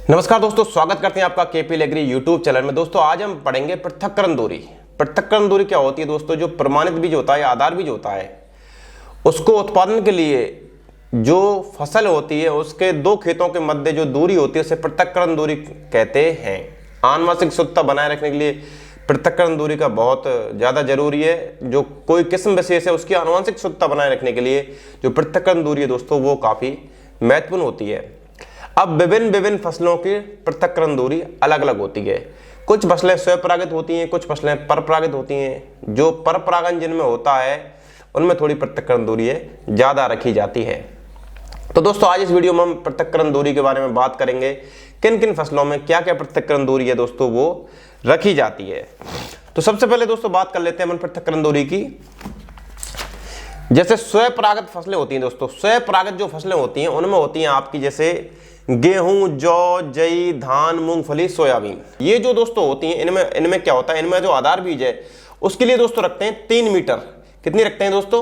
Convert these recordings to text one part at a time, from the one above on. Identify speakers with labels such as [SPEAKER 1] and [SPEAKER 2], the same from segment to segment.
[SPEAKER 1] नमस्कार दोस्तों, स्वागत करते हैं आपका केपीएल एग्री यूट्यूब चैनल में। दोस्तों आज हम पढ़ेंगे पृथक्करण दूरी। पृथक्करण दूरी क्या होती है दोस्तों? जो प्रमाणित बीज होता है, आधार बीज होता है, उसको उत्पादन के लिए जो फसल होती है उसके दो खेतों के मध्य जो दूरी होती है उसे पृथक्करण दूरी कहते हैं। आनुवंशिक शुद्धता बनाए रखने के लिए पृथक्करण दूरी का बहुत ज़्यादा जरूरी है। जो कोई किस्म विशेष है उसकी आनुवंशिक शुद्धता बनाए रखने के लिए जो पृथक्करण दूरी है दोस्तों वो काफ़ी महत्वपूर्ण होती है। अब विभिन्न फसलों की पृथक्करण दूरी अलग अलग होती है। कुछ फसलें स्वपरागित होती हैं, कुछ फसलें परपरागित होती हैं। जो परपरागन जिनमें होता है उनमें थोड़ी पृथक्करण दूरी ज़्यादा रखी जाती है। तो दोस्तों आज इस वीडियो में हम पृथक्करण दूरी के बारे में बात करेंगे। किन किन फसलों में क्या क्या पृथक्करण दूरी है दोस्तों वो रखी जाती है। तो सबसे पहले दोस्तों बात कर लेते हैं हम पृथक्करण दूरी की। जैसे स्वपरागत फसलें होती हैं दोस्तों, स्वपरागत जो फसलें होती हैं उनमें होती हैं आपकी जैसे गेहूं, जौ, जई, धान, मूंगफली, सोयाबीन। ये जो दोस्तों होती हैं इनमें क्या होता है, इनमें जो आधार बीज है उसके लिए दोस्तों रखते हैं 3 मीटर। कितनी रखते हैं दोस्तों?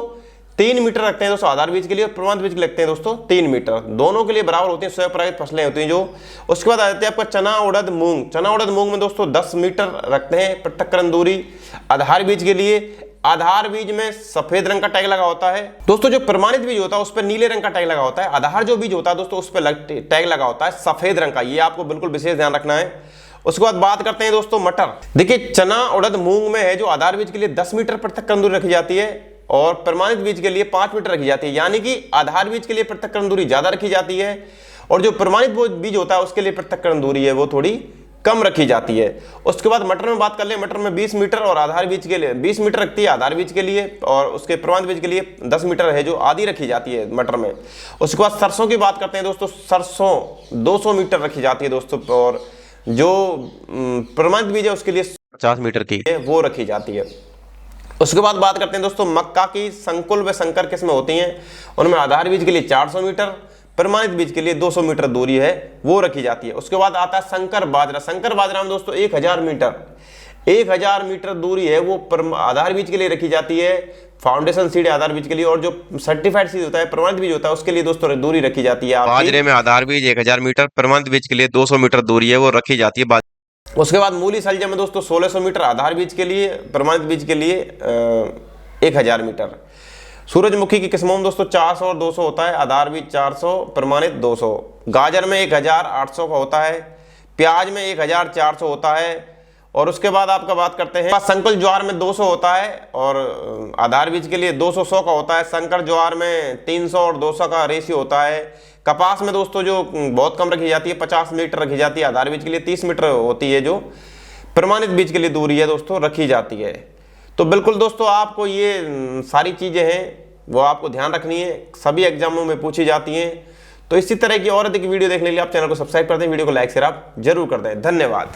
[SPEAKER 1] 3 मीटर रखते हैं दोस्तों आधार बीज के लिए, और प्रमाणित बीज के लिए रखते हैं दोस्तों 3 मीटर। दोनों के लिए बराबर होती हैं, स्वपरागित फसलें होती हैं जो। उसके बाद आ जाते हैं आपका चना, उड़द, मूंग। चना, उड़द, मूंग में दोस्तों 10 मीटर रखते हैं पृथक्करण दूरी आधार बीज के लिए। आधार बीज में सफेद रंग का टैग लगा होता है दोस्तों। जो प्रमाणित बीज होता है उस पर नीले रंग का टैग लगा होता है। आधार जो बीज होता है दोस्तों उस पर टैग लगा होता है सफेद रंग का। ये आपको बिल्कुल विशेष ध्यान रखना है। उसके बाद बात करते हैं दोस्तों मटर। देखिए चना, उड़द, मूंग में है जो आधार बीज के लिए 10 मीटर पृथक्करण दूरी रखी जाती है और प्रमाणित बीज के लिए 5 मीटर रखी जाती है। यानी कि आधार बीज के लिए पृथक्करण दूरी ज्यादा रखी जाती है और जो प्रमाणित बीज होता है उसके लिए पृथक्करण दूरी है वो थोड़ी कम रखी जाती है। उसके बाद मटर में बात कर ले। मटर में 20 मीटर और आधार बीज के लिए 20 मीटर रखती है आधार बीज के लिए, और उसके प्रमाणित बीज के लिए 10 मीटर है जो आधी रखी जाती है मटर में। उसके बाद सरसों की बात करते हैं दोस्तों। सरसों 200 मीटर रखी जाती है दोस्तों, और जो प्रमाणित बीज है उसके लिए 50 मीटर की वो रखी जाती है। उसके बाद बात करते हैं दोस्तों मक्का की। संकुल व संकर किस्में होती हैं, उनमें आधार बीज के लिए 400 मीटर, प्रमाणित बीज के लिए 200 मीटर दूरी है वो रखी जाती है। उसके बाद आता है संकर बाजरा। संकर बाजरा में दोस्तों 1000 मीटर दूरी है वो आधार बीज के लिए रखी जाती है, फाउंडेशन सीड आधार बीज के लिए, और जो सर्टिफाइड सीड होता है, प्रमाणित बीज होता है, उसके लिए दोस्तों दूरी रखी जाती है।
[SPEAKER 2] बाजरे में आधार बीज 1000 मीटर, प्रमाणित बीज के लिए 200 मीटर दूरी है वो रखी जाती है।
[SPEAKER 1] उसके बाद मूली सलजम में दोस्तों 1600 मीटर आधार बीज के लिए, प्रमाणित बीज के लिए 1000 मीटर। सूरजमुखी की किस्मों में दोस्तों 400 और 200 होता है, आधार बीज 400, प्रमाणित 200। गाजर में 1800 का होता है, प्याज में 1400 होता है। और उसके बाद आपका बात करते हैं संकुल ज्वार में 200 होता है और आधार बीज के लिए 200 का होता है। संकर ज्वार में 300 और 200 का रेशियो होता है। कपास में दोस्तों जो बहुत कम रखी जाती है, 50 मीटर रखी जाती है आधार बीज के लिए, 30 मीटर होती है जो प्रमाणित बीज के लिए दूरी है दोस्तों रखी जाती है। तो बिल्कुल दोस्तों आपको ये सारी चीजें हैं वो आपको ध्यान रखनी है, सभी एग्जामों में पूछी जाती हैं। तो इसी तरह की और अधिक वीडियो देखने के लिए आप चैनल को सब्सक्राइब कर दें, वीडियो को लाइक शेयर आप जरूर कर दें। धन्यवाद।